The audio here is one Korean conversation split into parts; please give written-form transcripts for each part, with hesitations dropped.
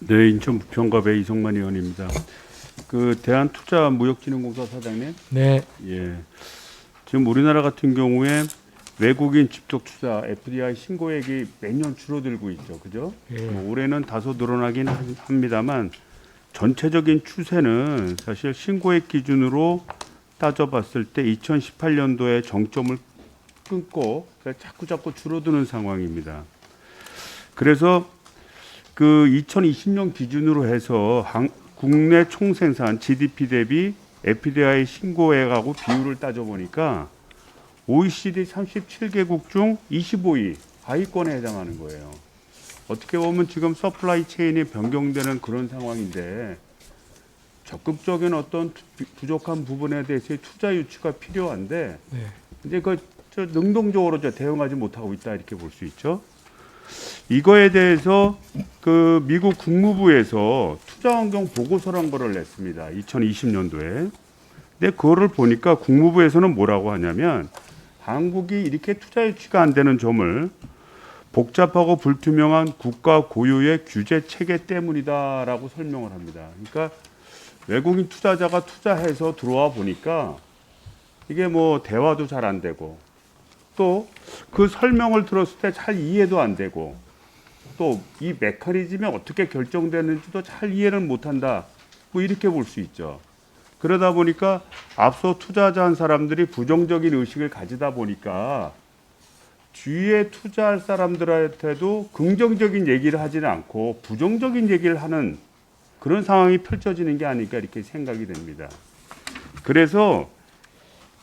네, 인천 부평갑의 이성만 의원입니다. 그 대한투자무역진흥공사 사장님, 네, 예, 지금 우리나라 같은 경우에 외국인 직접 투자 FDI 신고액이 매년 줄어들고 있죠, 그죠? 예, 뭐 올해는 다소 늘어나긴 합니다만 전체적인 추세는 사실 신고액 기준으로 따져봤을 때 2018년도에 정점을 끊고 자꾸 줄어드는 상황입니다. 그래서 그 2020년 기준으로 해서 국내 총생산 GDP 대비 FDI 신고액하고 비율을 따져보니까 OECD 37개국 중 25위 하위권에 해당하는 거예요. 어떻게 보면 지금 서플라이 체인이 변경되는 그런 상황인데 적극적인 어떤 부족한 부분에 대해서의 투자 유치가 필요한데 네, 이제 능동적으로 대응하지 못하고 있다 이렇게 볼 수 있죠. 이거에 대해서 그 미국 국무부에서 투자환경 보고서란 거를 냈습니다. 2020년도에. 근데 그거를 보니까 국무부에서는 뭐라고 하냐면 한국이 이렇게 투자 유치가 안 되는 점을 복잡하고 불투명한 국가 고유의 규제 체계 때문이다라고 설명을 합니다. 그러니까 외국인 투자자가 투자해서 들어와 보니까 이게 뭐 대화도 잘 안 되고 또 그 설명을 들었을 때 잘 이해도 안 되고 또 이 메커니즘이 어떻게 결정되는지도 잘 이해를 못한다. 뭐 이렇게 볼 수 있죠. 그러다 보니까 앞서 투자자한 사람들이 부정적인 의식을 가지다 보니까 주위에 투자할 사람들한테도 긍정적인 얘기를 하지는 않고 부정적인 얘기를 하는 그런 상황이 펼쳐지는 게 아닐까 이렇게 생각이 됩니다. 그래서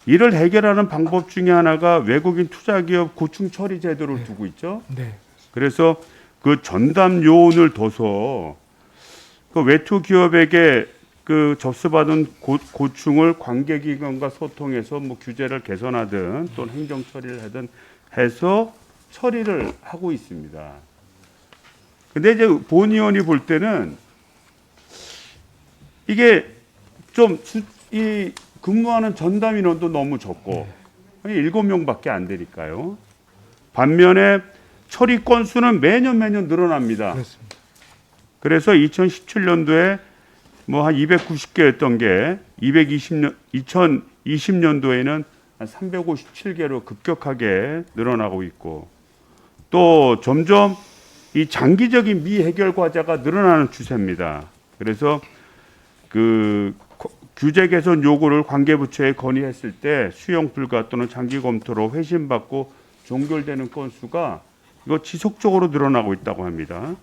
이를 해결하는 방법 중에 하나가 외국인 투자기업 고충 처리 제도를 두고 있죠. 네, 그래서 그 전담 요원을 둬서 그 외투 기업에게 그 접수받은 고충을 관계기관과 소통해서 뭐 규제를 개선하든 또는 행정 처리를 하든 해서 처리를 하고 있습니다. 근데 이제 본 의원이 볼 때는 이게 좀 이 근무하는 전담 인원도 너무 적고 7명밖에 안 되니까요. 반면에 처리 건수는 매년 늘어납니다. 그렇습니다. 그래서 2017년도에 뭐 한 290개였던 게 2020년도에는 한 357개로 급격하게 늘어나고 있고 또 점점 이 장기적인 미해결 과제가 늘어나는 추세입니다. 그래서 그 규제 개선 요구를 관계부처에 건의했을 때 수용 불가 또는 장기 검토로 회신받고 종결되는 건수가 이거 지속적으로 늘어나고 있다고 합니다.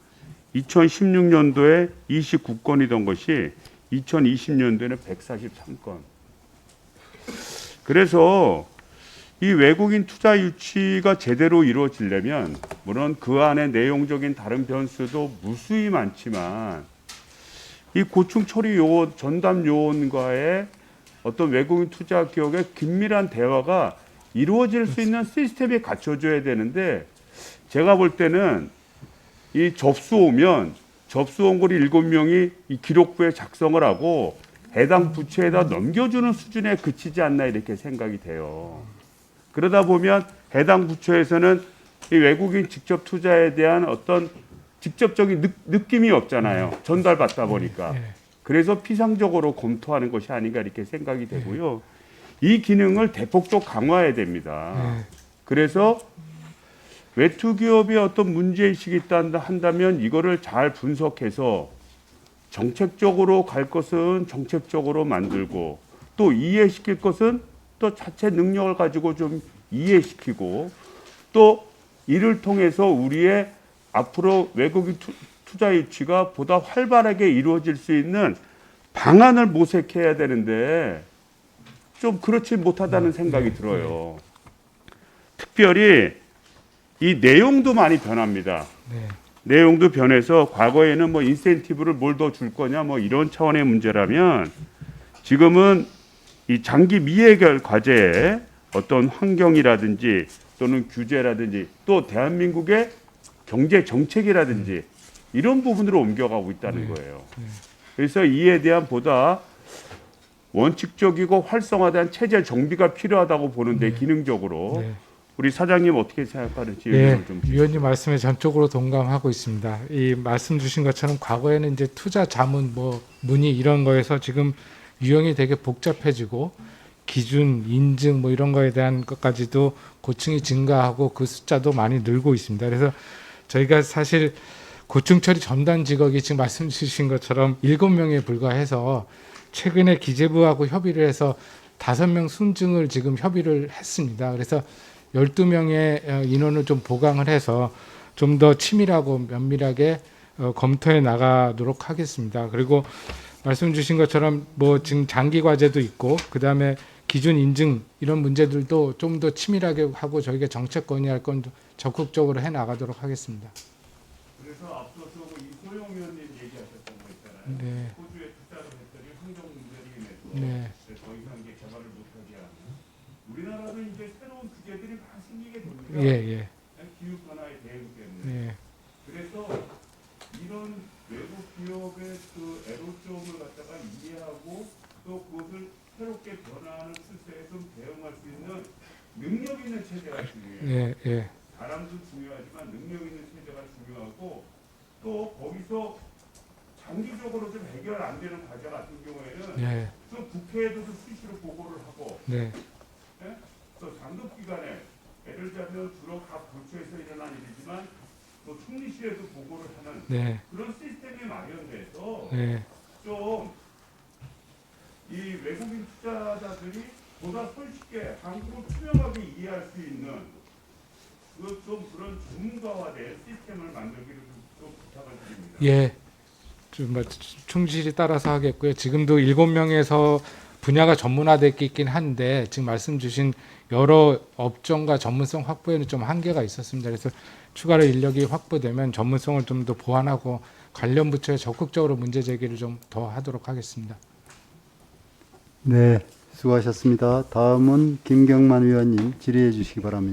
2016년도에 29건이던 것이 2020년도에는 143건. 그래서 이 외국인 투자 유치가 제대로 이루어지려면 물론 그 안에 내용적인 다른 변수도 무수히 많지만 이 고충 처리 요원, 전담 요원과의 어떤 외국인 투자 기업의 긴밀한 대화가 이루어질 수 있는 시스템이 갖춰져야 되는데 제가 볼 때는 이 접수 온 거리 7명이 이 기록부에 작성을 하고 해당 부처에다 넘겨주는 수준에 그치지 않나 이렇게 생각이 돼요. 그러다 보면 해당 부처에서는 이 외국인 직접 투자에 대한 어떤 직접적인 느낌이 없잖아요. 전달받다 보니까. 그래서 피상적으로 검토하는 것이 아닌가 이렇게 생각이 되고요. 이 기능을 대폭적 강화해야 됩니다. 그래서 외투 기업이 어떤 문제의식이 있다 한다면 이거를 잘 분석해서 정책적으로 갈 것은 정책적으로 만들고 또 이해시킬 것은 또 자체 능력을 가지고 좀 이해시키고 또 이를 통해서 우리의 앞으로 외국인 투자 유치가 보다 활발하게 이루어질 수 있는 방안을 모색해야 되는데 좀 그렇지 못하다는 생각이 들어요. 특별히 이 내용도 많이 변합니다. 네, 내용도 변해서 과거에는 뭐 인센티브를 뭘 더 줄 거냐 뭐 이런 차원의 문제라면 지금은 이 장기 미해결 과제에 어떤 환경이라든지 또는 규제라든지 또 대한민국의 경제 정책이라든지 이런 부분으로 옮겨가고 있다는 거예요. 그래서 이에 대한 보다 원칙적이고 활성화된 체제 정비가 필요하다고 보는데 기능적으로 우리 사장님 어떻게 생각하는지 예, 의견을 좀 주시죠. 위원님 말씀에 전적으로 동감하고 있습니다. 이 말씀 주신 것처럼 과거에는 이제 투자 자문 뭐 문의 이런 거에서 지금 유형이 되게 복잡해지고 기준 인증 뭐 이런 거에 대한 것까지도 고충이 증가하고 그 숫자도 많이 늘고 있습니다. 그래서 저희가 사실 고충 처리 전담 직업이 지금 말씀 주신 것처럼 7명에 불과해서 최근에 기재부하고 협의를 해서 5명 순증을 지금 협의를 했습니다. 그래서 12명의 인원을 좀 보강을 해서 좀 더 치밀하고 면밀하게 검토해 나가도록 하겠습니다. 그리고 말씀 주신 것처럼 뭐 지금 장기 과제도 있고 그다음에 기준 인증 이런 문제들도 좀 더 치밀하게 하고 저희가 정책 건의할 건 적극적으로 해 나가도록 하겠습니다. 그래서 앞서서 이소영 의원님 얘기하셨던 거 있잖아요. 네. 호주에 투자를 했더니 환경 문제로 인해서 네. 더 이상 이제 개발을 못하게 하는. 우리나라도 이제 새로운 규제들이 많이 생기게 됩니다. 예. 기후 변화에 대응 때문에. 네. 그래서 이런 외국 기업의 그 애로점을 갖다가 이해하고 또 그것을 새롭게 변화하는 추세에 좀 대응할 수 있는 능력 있는 체제가 중요해요. 예. 바람도 중요하지만 능력 있는 체제가 중요하고 또 거기서 장기적으로 좀 해결 안 되는 과제 같은 경우에는 예. 좀 국회에도 좀 수시로 보고를 하고 네. 또 장급 기간에 예를 들자면 주로 각 부처에서 일어난 일이지만 또 총리실에도 보고를 하는 네. 그런 시스템이 마련돼서 네. 좀 이 외국인 투자자들이 보다 손쉽게 한국을 투명하게 이해할 수 있는 좀 그런 전문가화된 시스템을 만들기를 좀 부탁을 드립니다. 예. 좀 충실히 따라서 하겠고요. 지금도 7명에서 분야가 전문화되어 있긴 한데 지금 말씀 주신 여러 업종과 전문성 확보에는 좀 한계가 있었습니다. 그래서 추가로 인력이 확보되면 전문성을 좀 더 보완하고 관련 부처에 적극적으로 문제 제기를 좀 더 하도록 하겠습니다. 네, 수고하셨습니다. 다음은 김경만 위원님 질의해 주시기 바랍니다.